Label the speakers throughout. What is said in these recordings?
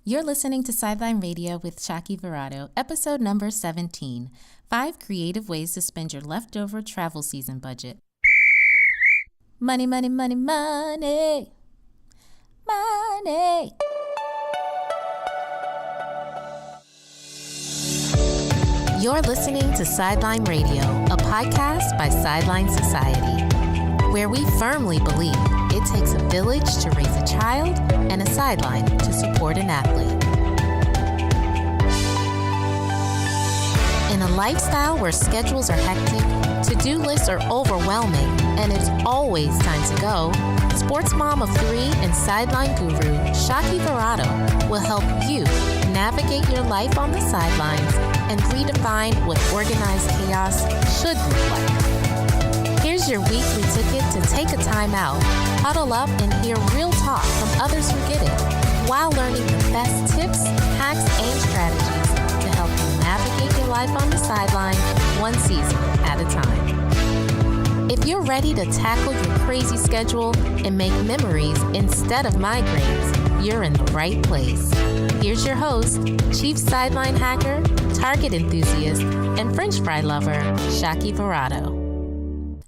Speaker 1: You're listening to Sideline Radio with Shaki Verado, episode number 17, 5 Creative Ways to Spend Your Leftover Travel Season Budget. Money, money, money, money, money. You're listening to Sideline Radio, a podcast by Sideline Society, where we firmly believe it takes a village to raise a child and a sideline to support an athlete. In a lifestyle where schedules are hectic, to-do lists are overwhelming, and it's always time to go, sports mom of 3 and sideline guru Shaki Verado will help you navigate your life on the sidelines and redefine what organized chaos should look like. Here's your weekly ticket to take a time out, huddle up, and hear real talk from others who get it, while learning the best tips, hacks, and strategies to help you navigate your life on the sideline, one season at a time. If you're ready to tackle your crazy schedule and make memories instead of migraines, you're in the right place. Here's your host, Chief Sideline Hacker, Target Enthusiast, and French fry lover, Shaki Verado.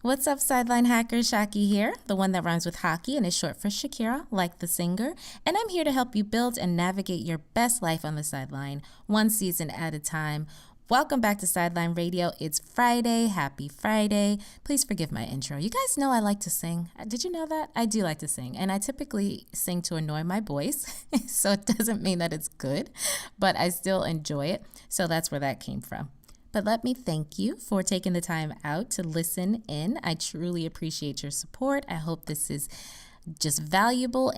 Speaker 1: What's up, Sideline Hacker? Shaki here, the one that rhymes with hockey and is short for Shakira, like the singer. And I'm here to help you build and navigate your best life on the sideline, one season at a time. Welcome back to Sideline Radio. It's Friday. Happy Friday. Please forgive my intro. You guys know I like to sing. Did you know that? I do like to sing. And I typically sing to annoy my boys. So it doesn't mean that it's good, but I still enjoy it. So that's where that came from. But let me thank you for taking the time out to listen in. I truly appreciate your support. I hope this is just invaluable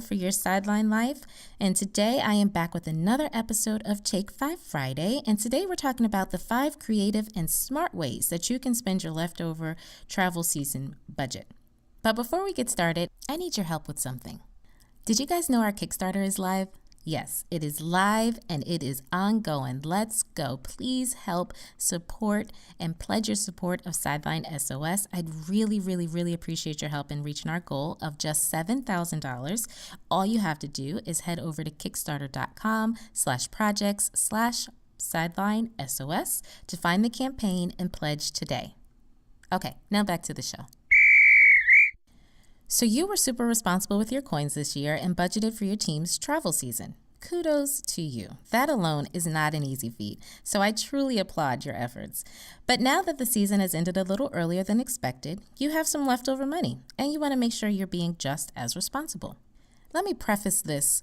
Speaker 1: for your sideline life. And today I am back with another episode of Take 5 Friday. And today we're talking about the 5 creative and smart ways that you can spend your leftover travel season budget. But before we get started, I need your help with something. Did you guys know our Kickstarter is live? Yes, it is live and it is ongoing. Let's go. Please help support and pledge your support of Sideline SOS. I'd really appreciate your help in reaching our goal of just $7,000. All you have to do is head over to kickstarter.com/projects/Sideline SOS to find the campaign and pledge today. Okay, now back to the show. So you were super responsible with your coins this year and budgeted for your team's travel season. Kudos to you. That alone is not an easy feat, so I truly applaud your efforts. But now that the season has ended a little earlier than expected, you have some leftover money, and you want to make sure you're being just as responsible. Let me preface these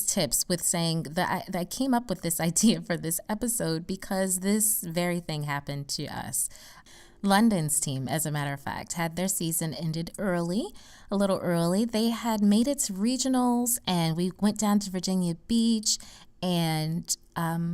Speaker 1: tips with saying that I came up with this idea for this episode because this very thing happened to us. London's team, as a matter of fact, had their season ended a little early. They had made it to regionals, and we went down to Virginia Beach, and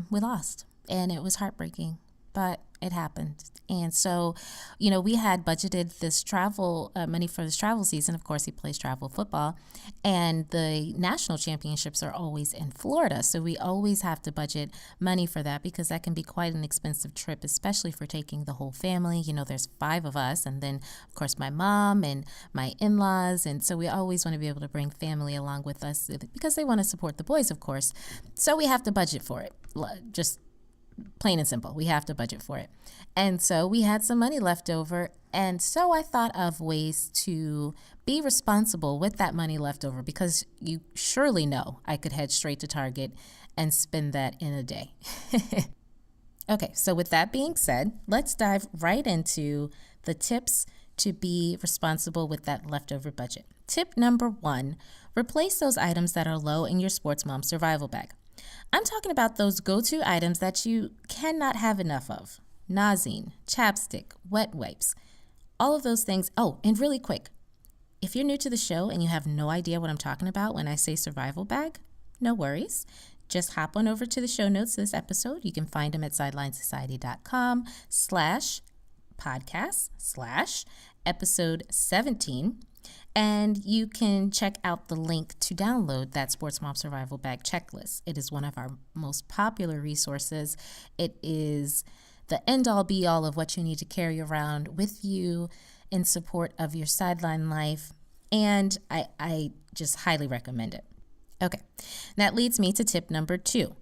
Speaker 1: we lost. And it was heartbreaking, but it happened. And so, we had budgeted this travel money for this travel season. Of course, he plays travel football, and the national championships are always in Florida. So we always have to budget money for that because that can be quite an expensive trip, especially for taking the whole family. There's 5 of us, and then, of course, my mom and my in-laws. And so we always want to be able to bring family along with us because they want to support the boys, of course. So we have to budget for it. Just plain and simple. We have to budget for it. And so we had some money left over. And so I thought of ways to be responsible with that money left over because you surely know I could head straight to Target and spend that in a day. Okay, so with that being said, let's dive right into the tips to be responsible with that leftover budget. Tip number 1, replace those items that are low in your sports mom survival bag. I'm talking about those go-to items that you cannot have enough of. Nausine, chapstick, wet wipes, all of those things. Oh, and really quick, if you're new to the show and you have no idea what I'm talking about when I say survival bag, no worries. Just hop on over to the show notes of this episode. You can find them at sidelinesociety.com/podcast/episode 17. And you can check out the link to download that Sports Mom Survival Bag Checklist. It is one of our most popular resources. It is the end-all be-all of what you need to carry around with you in support of your sideline life. And I just highly recommend it. Okay, that leads me to tip number 2.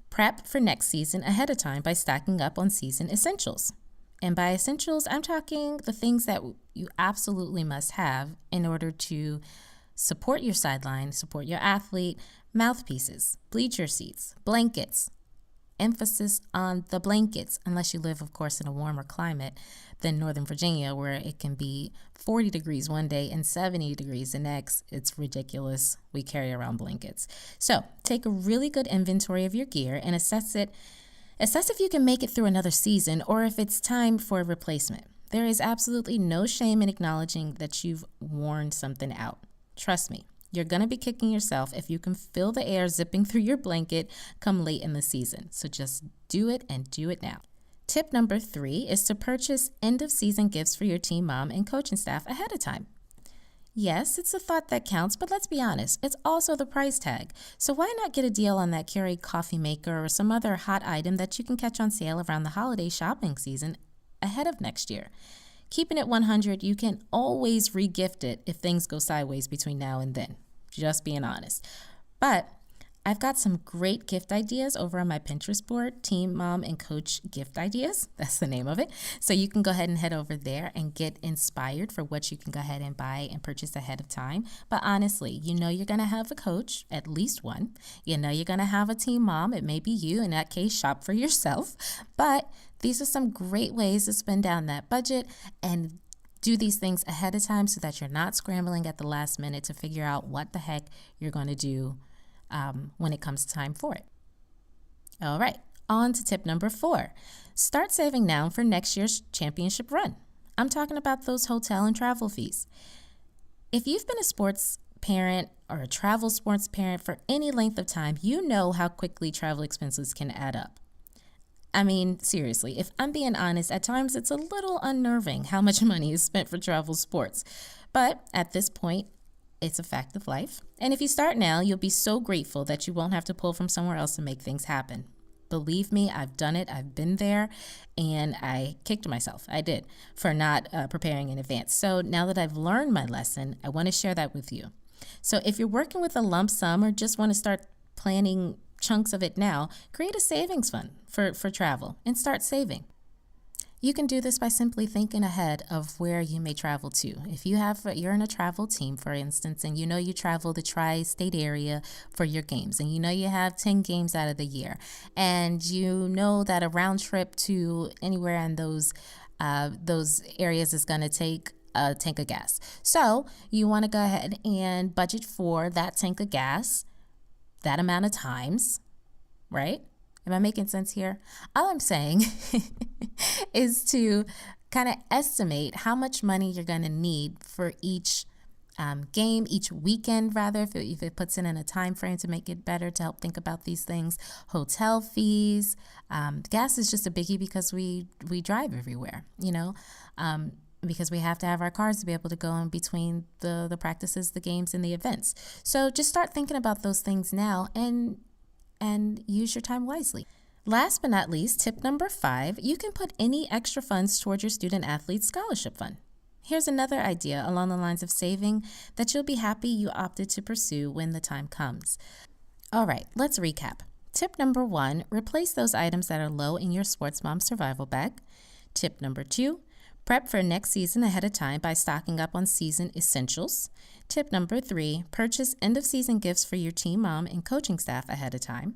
Speaker 1: Prep for next season ahead of time by stocking up on season essentials. And by essentials, I'm talking the things that you absolutely must have in order to support your sideline, support your athlete: mouthpieces, bleacher seats, blankets. Emphasis on the blankets, unless you live, of course, in a warmer climate than Northern Virginia, where it can be 40 degrees one day and 70 degrees the next. It's ridiculous. We carry around blankets. So take a really good inventory of your gear and assess it. Assess if you can make it through another season or if it's time for a replacement. There is absolutely no shame in acknowledging that you've worn something out. Trust me. You're going to be kicking yourself if you can feel the air zipping through your blanket come late in the season. So just do it and do it now. Tip number 3 is to purchase end-of-season gifts for your team mom and coaching staff ahead of time. Yes, it's a thought that counts, but let's be honest, it's also the price tag. So why not get a deal on that Keurig coffee maker or some other hot item that you can catch on sale around the holiday shopping season ahead of next year? Keeping it 100, you can always re-gift it if things go sideways between now and then. Just being honest. But I've got some great gift ideas over on my Pinterest board, Team Mom and Coach Gift Ideas. That's the name of it. So you can go ahead and head over there and get inspired for what you can go ahead and buy and purchase ahead of time. But honestly, you know you're going to have a coach, at least one. You know you're going to have a team mom. It may be you. In that case, shop for yourself. But these are some great ways to spend down that budget and do these things ahead of time so that you're not scrambling at the last minute to figure out what the heck you're going to do when it comes time for it. All right, on to tip number 4. Start saving now for next year's championship run. I'm talking about those hotel and travel fees. If you've been a sports parent or a travel sports parent for any length of time, you know how quickly travel expenses can add up. I mean, seriously, if I'm being honest, at times it's a little unnerving how much money is spent for travel sports. But at this point, it's a fact of life. And if you start now, you'll be so grateful that you won't have to pull from somewhere else to make things happen. Believe me, I've done it. I've been there, and I kicked myself. I did, for not preparing in advance. So now that I've learned my lesson, I want to share that with you. So if you're working with a lump sum or just want to start planning chunks of it now, create a savings fund for travel and start saving. You can do this by simply thinking ahead of where you may travel to. If you're in a travel team, for instance, and you know you travel the tri-state area for your games, and you know you have 10 games out of the year, and you know that a round trip to anywhere in those areas is going to take a tank of gas. So you want to go ahead and budget for that tank of gas that amount of times, right? Am I making sense here? All I'm saying is to kind of estimate how much money you're going to need for each game, each weekend rather, if it puts it in a time frame to make it better, to help think about these things. Hotel fees, gas is just a biggie because we drive everywhere, because we have to have our cars to be able to go in between the practices, the games, and the events. So just start thinking about those things now and use your time wisely. Last but not least, tip number 5, you can put any extra funds toward your student athlete scholarship fund. Here's another idea along the lines of saving that you'll be happy you opted to pursue when the time comes. All right, let's recap. Tip number 1, replace those items that are low in your sports mom survival bag. Tip number 2, prep for next season ahead of time by stocking up on season essentials. Tip number 3, purchase end-of-season gifts for your team mom and coaching staff ahead of time.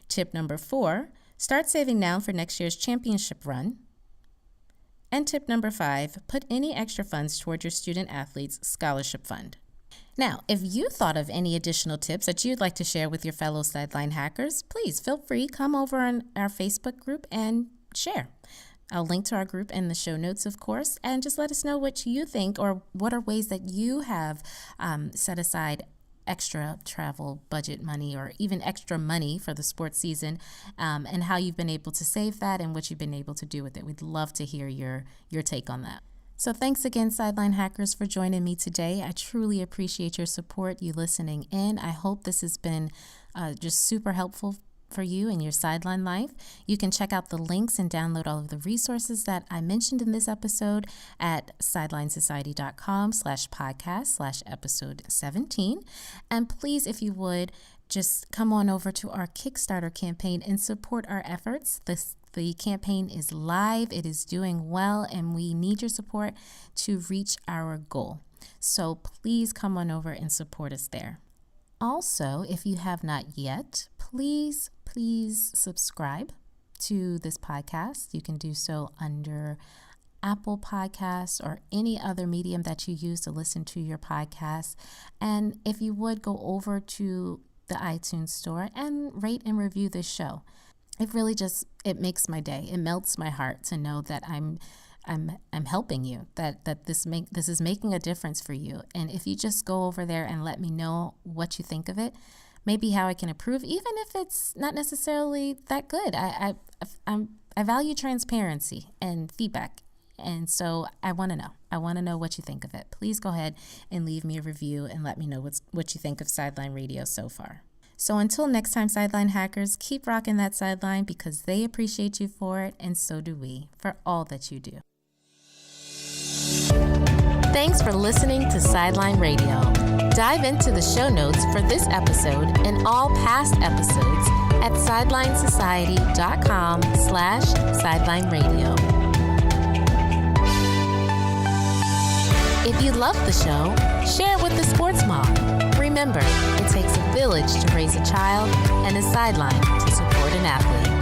Speaker 1: Tip number 4, start saving now for next year's championship run. And tip number 5, put any extra funds toward your student athlete's scholarship fund. Now, if you thought of any additional tips that you'd like to share with your fellow Sideline Hackers, please feel free, come over on our Facebook group and share. I'll link to our group in the show notes, of course, and just let us know what you think or what are ways that you have set aside extra travel budget money or even extra money for the sports season, and how you've been able to save that and what you've been able to do with it. We'd love to hear your take on that. So thanks again, Sideline Hackers, for joining me today. I truly appreciate your support, you listening in. I hope this has been just super helpful for you in your sideline life. You can check out the links and download all of the resources that I mentioned in this episode at sidelinesociety.com/podcast/episode 17. And please, if you would, just come on over to our Kickstarter campaign and support our efforts. The campaign is live, it is doing well, and we need your support to reach our goal. So please come on over and support us there. Also, if you have not yet, please subscribe to this podcast. You can do so under Apple Podcasts or any other medium that you use to listen to your podcast. And if you would, go over to the iTunes store and rate and review this show. It really it makes my day. It melts my heart to know that I'm helping you, that this is making a difference for you. And if you just go over there and let me know what you think of it, maybe how I can improve, even if it's not necessarily that good. I value transparency and feedback. And so I want to know. I want to know what you think of it. Please go ahead and leave me a review and let me know what you think of Sideline Radio so far. So until next time, Sideline Hackers, keep rocking that sideline because they appreciate you for it, and so do we, for all that you do.
Speaker 2: Thanks for listening to Sideline Radio. Dive into the show notes for this episode and all past episodes at sidelinesociety.com/sidelineradio. If you love the show, share it with the sports mom. Remember, it takes a village to raise a child and a sideline to support an athlete.